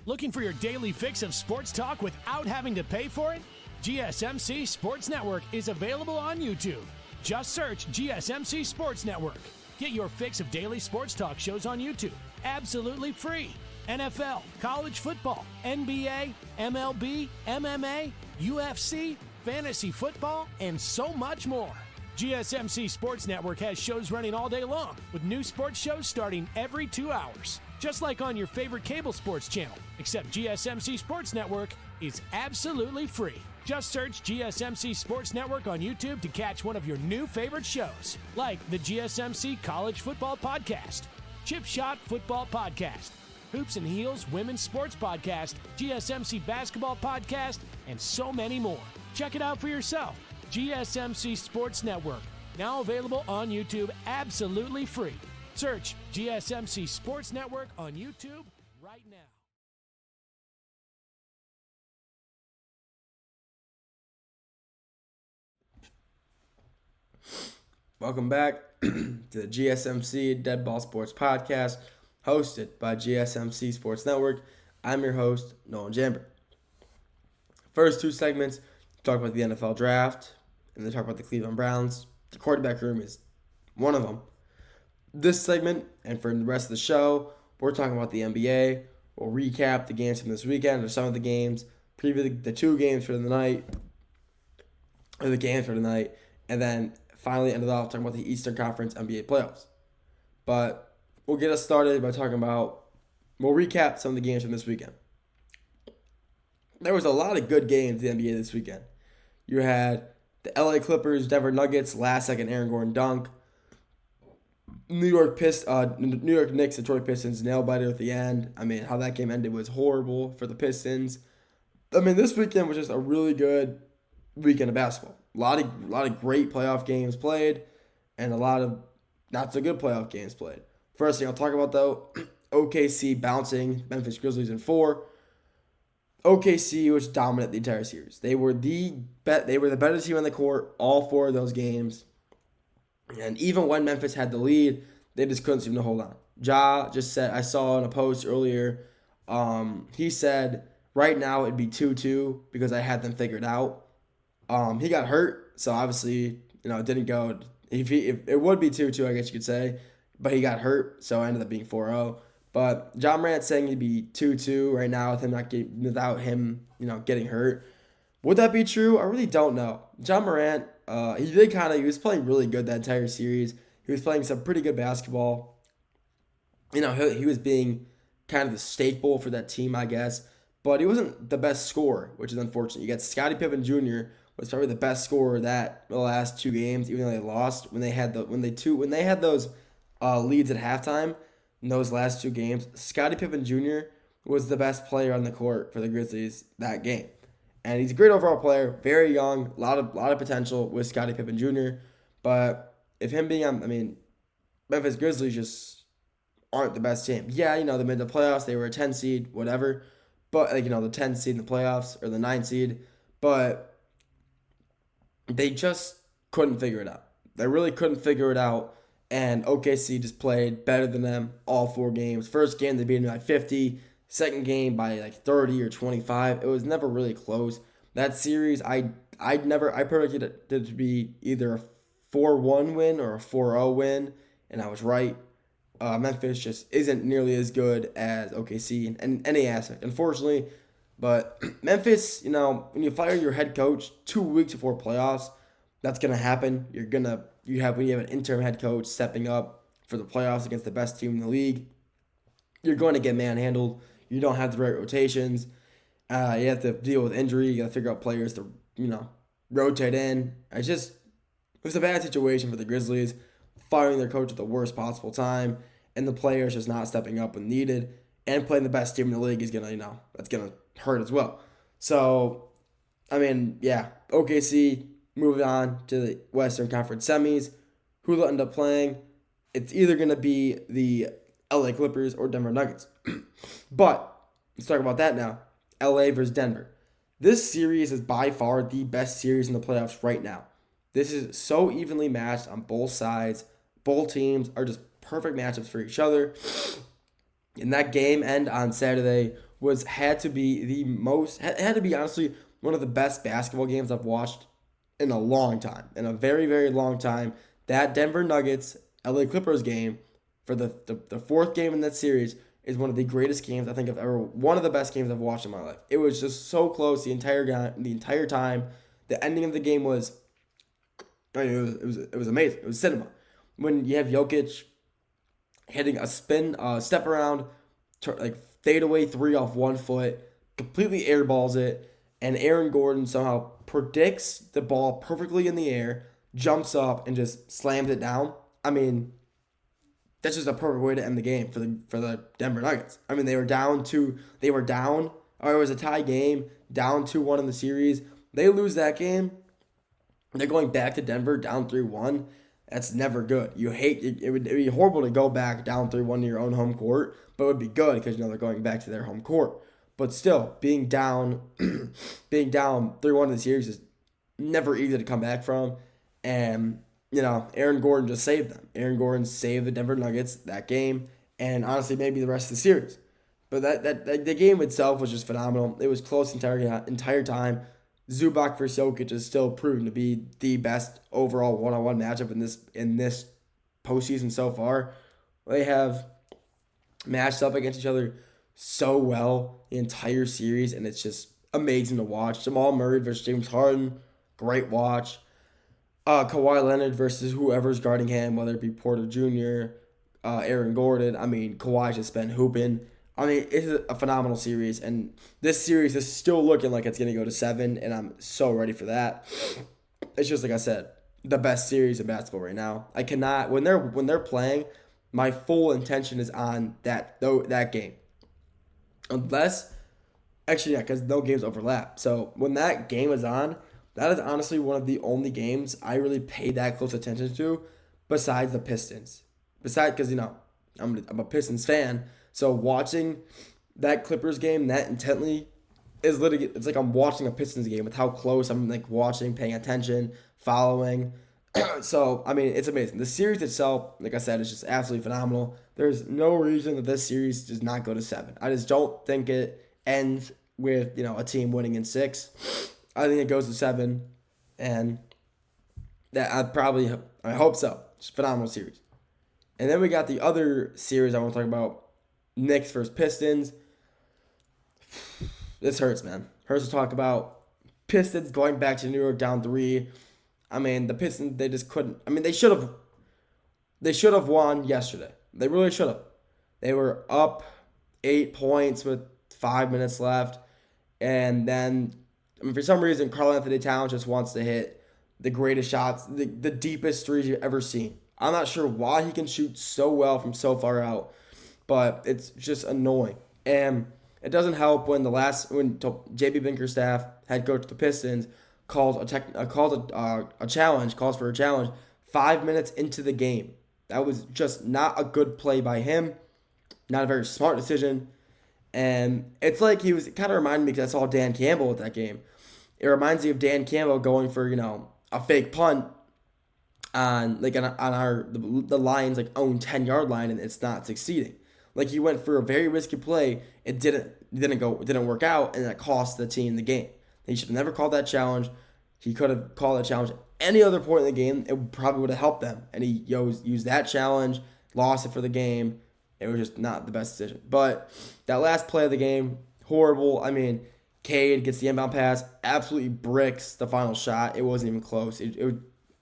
Looking for your daily fix of sports talk without having to pay for it? GSMC Sports Network is available on YouTube. Just search GSMC Sports Network. Get your fix of daily sports talk shows on YouTube, absolutely free. NFL, college football, NBA, MLB, MMA, UFC, fantasy football, and so much more. GSMC Sports Network has shows running all day long, with new sports shows starting every 2 hours. Just like on your favorite cable sports channel, except GSMC Sports Network is absolutely free. Just search GSMC Sports Network on YouTube to catch one of your new favorite shows, like the GSMC College Football Podcast, Chip Shot Football Podcast, Hoops and Heels Women's Sports Podcast, GSMC Basketball Podcast, and so many more. Check it out for yourself. GSMC Sports Network, now available on YouTube absolutely free. Search GSMC Sports Network on YouTube right now. Welcome back to the GSMC Dead Ball Sports Podcast, hosted by GSMC Sports Network. I'm your host, Nolan Jamber. First two segments, talk about the NFL Draft, and then talk about the Cleveland Browns. The quarterback room is one of them. This segment, and for the rest of the show, we're talking about the NBA. We'll recap the games from this weekend, or some of the games, preview the two games for the night, or the games for tonight, and then finally ended off talking about the Eastern Conference NBA playoffs. But we'll get us started by we'll recap some of the games from this weekend. There was a lot of good games in the NBA this weekend. You had the LA Clippers, Denver Nuggets, last second Aaron Gordon dunk. New York Knicks, Detroit Pistons, nail biter at the end. I mean, how that game ended was horrible for the Pistons. I mean, this weekend was just a really good weekend of basketball. A lot of great playoff games played, and a lot of not so good playoff games played. First thing I'll talk about though, OKC bouncing Memphis Grizzlies in 4. OKC was dominant the entire series. They were the better team on the court all 4 of those games. And even when Memphis had the lead, they just couldn't seem to hold on. Ja just said, I saw in a post earlier, he said, right now it'd be 2-2 because I had them figured out. He got hurt, so obviously, it didn't go. If it would be 2-2, I guess you could say, but he got hurt, so it ended up being 4-0. But John Morant saying he'd be 2-2 right now without him getting hurt. Would that be true? I really don't know. John Morant, he was playing really good that entire series. He was playing some pretty good basketball. He was being kind of the staple for that team, I guess. But he wasn't the best scorer, which is unfortunate. You got Scottie Pippen Jr. was probably the best scorer the last 2 games, even though they lost when they had those leads at halftime. In those last 2 games, Scottie Pippen Jr. was the best player on the court for the Grizzlies that game. And he's a great overall player, very young, a lot of potential with Scottie Pippen Jr. But if him being Memphis Grizzlies just aren't the best team. Yeah, they made the playoffs, they were a 10 seed, whatever. But the 10 seed in the playoffs or the 9 seed, but they just couldn't figure it out. They really couldn't figure it out. And OKC just played better than them all 4 games. First game, they beat them by 50. Second game by 30 or 25. It was never really close. That series, I predicted it to be either a 4-1 win or a 4-0 win, and I was right. Memphis just isn't nearly as good as OKC in any aspect, unfortunately. But Memphis, when you fire your head coach 2 weeks before playoffs, that's gonna happen. When you have an interim head coach stepping up for the playoffs against the best team in the league, you're going to get manhandled. You don't have the right rotations. You have to deal with injury. You got to figure out players to rotate in. It was a bad situation for the Grizzlies, firing their coach at the worst possible time, and the players just not stepping up when needed. And playing the best team in the league is gonna, that's gonna hurt as well. So, OKC moving on to the Western Conference semis. Who they'll end up playing? It's either gonna be the LA Clippers or Denver Nuggets. But let's talk about that now. LA versus Denver. This series is by far the best series in the playoffs right now. This is so evenly matched on both sides. Both teams are just perfect matchups for each other. And that game end on Saturday had to be honestly one of the best basketball games I've watched in a long time, in a very, very long time. That Denver Nuggets LA Clippers game for the fourth game in that series is one of the greatest games I think I've ever, one of the best games I've watched in my life. It was just so close the entire time. The ending of the game was, I mean, it was amazing. It was cinema. When you have Jokic hitting a step around, like fadeaway three off 1 foot, completely airballs it, and Aaron Gordon somehow predicts the ball perfectly in the air, jumps up, and just slams it down. I mean, that's just a perfect way to end the game for the Denver Nuggets. I mean, they were down, or it was a tie game, down 2-1 in the series. They lose that game. They're going back to Denver down 3-1. That's never good. It'd be horrible to go back down 3-1 to your own home court, but it would be good because they're going back to their home court. But still, being down 3-1 in the series is never easy to come back from. And Aaron Gordon just saved them. Aaron Gordon saved the Denver Nuggets that game, and honestly, maybe the rest of the series. But that the game itself was just phenomenal. It was close the entire time. Zubac versus Jokic is still proven to be the best overall one-on-one matchup in this postseason so far. They have matched up against each other so well the entire series, and it's just amazing to watch. Jamal Murray versus James Harden, great watch. Kawhi Leonard versus whoever's guarding him, whether it be Porter Jr., Aaron Gordon. I mean, Kawhi's just been hooping. I mean, it's a phenomenal series, and this series is still looking like it's going to go to 7, and I'm so ready for that. It's just like I said, the best series in basketball right now. I cannot, when they're playing, my full intention is on that game. Unless, actually, yeah, because no games overlap. So when that game is on, that is honestly one of the only games I really pay that close attention to, besides the Pistons. Because I'm a Pistons fan, so watching that Clippers game that intently is literally, it's like I'm watching a Pistons game with how close I'm watching, paying attention, following. So I mean, it's amazing. The series itself, like I said, is just absolutely phenomenal. There's no reason that this series does not go to 7. I just don't think it ends with a team winning in 6. I think it goes to 7, and that I hope so. It's a phenomenal series. And then we got the other series I want to talk about, Knicks versus Pistons. This hurts, man. Hurts to talk about. Pistons going back to New York down 3. I mean, the Pistons, they just couldn't. I mean, they should have won yesterday. They really should have. They were up 8 points with 5 minutes left, and then for some reason, Karl-Anthony Towns just wants to hit the greatest shots, the deepest threes you've ever seen. I'm not sure why he can shoot so well from so far out, but it's just annoying. And it doesn't help when JB Bickerstaff, head coach of the Pistons, calls a challenge 5 minutes into the game. That was just not a good play by him, not a very smart decision. And it's like he was kind of reminding me, because I saw Dan Campbell at that game. It reminds me of Dan Campbell going for a fake punt on the Lions own 10-yard line, and it's not succeeding. Like, he went for a very risky play. It didn't work out, and that cost the team the game. He should have never called that challenge. He could have called that challenge any other point in the game. It probably would have helped them. And he used that challenge, lost it for the game. It was just not the best decision. But that last play of the game, horrible. I mean, Cade gets the inbound pass, absolutely bricks the final shot. It wasn't even close. It was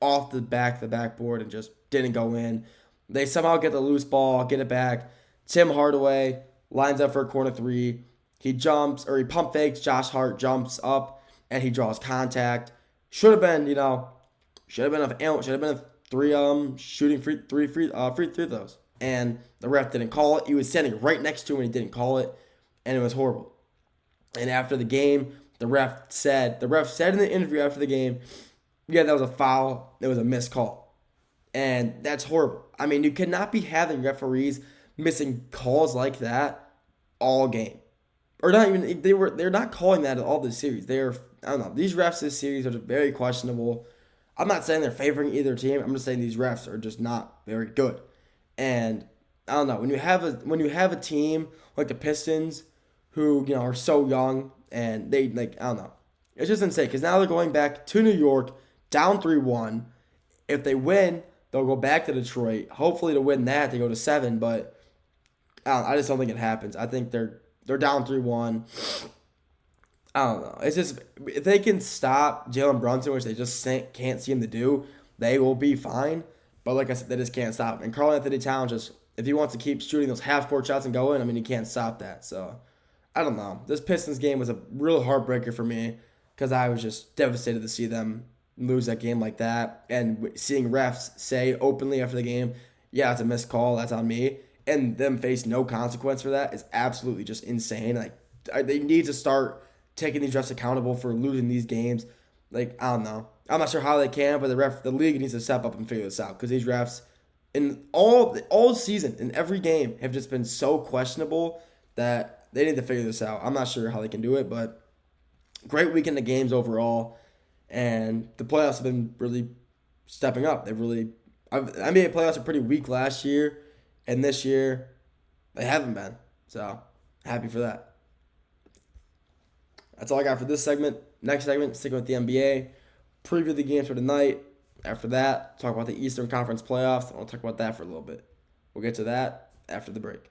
off the backboard, and just didn't go in. They somehow get the loose ball, get it back. Tim Hardaway lines up for a corner 3. He pump fakes. Josh Hart jumps up, and he draws contact. Should have been a 3 shooting free throws. And the ref didn't call it. He was standing right next to him, and he didn't call it, and it was horrible. And after the game, the ref said in the interview after the game, yeah, that was a foul. It was a missed call. And that's horrible. I mean, you cannot be having referees missing calls like that all game. Or not even, they're not calling that at all this series. I don't know. These refs this series are just very questionable. I'm not saying they're favoring either team. I'm just saying these refs are just not very good. And I don't know, when you have a team like the Pistons, who, are so young, and they, I don't know. It's just insane because now they're going back to New York, down 3-1. If they win, they'll go back to Detroit. Hopefully to win that, they go to 7, but I just don't think it happens. I think they're down 3-1. I don't know. It's just, if they can stop Jalen Brunson, which they just can't seem to do, they will be fine. But like I said, they just can't stop. And Karl-Anthony Towns, just, if he wants to keep shooting those half-court shots and going, he can't stop that. So, I don't know. This Pistons game was a real heartbreaker for me because I was just devastated to see them lose that game like that. And seeing refs say openly after the game, yeah, it's a missed call, that's on me, and them face no consequence for that is absolutely just insane. They need to start taking these refs accountable for losing these games. I don't know. I'm not sure how they can, but the league needs to step up and figure this out because these refs in all season, in every game, have just been so questionable that they need to figure this out. I'm not sure how they can do it, but great weekend of games overall, and the playoffs have been really stepping up. NBA playoffs are pretty weak last year, and this year they haven't been. So happy for that. That's all I got for this segment. Next segment, sticking with the NBA. Preview the games for tonight. After that, talk about the Eastern Conference playoffs. I'll talk about that for a little bit. We'll get to that after the break.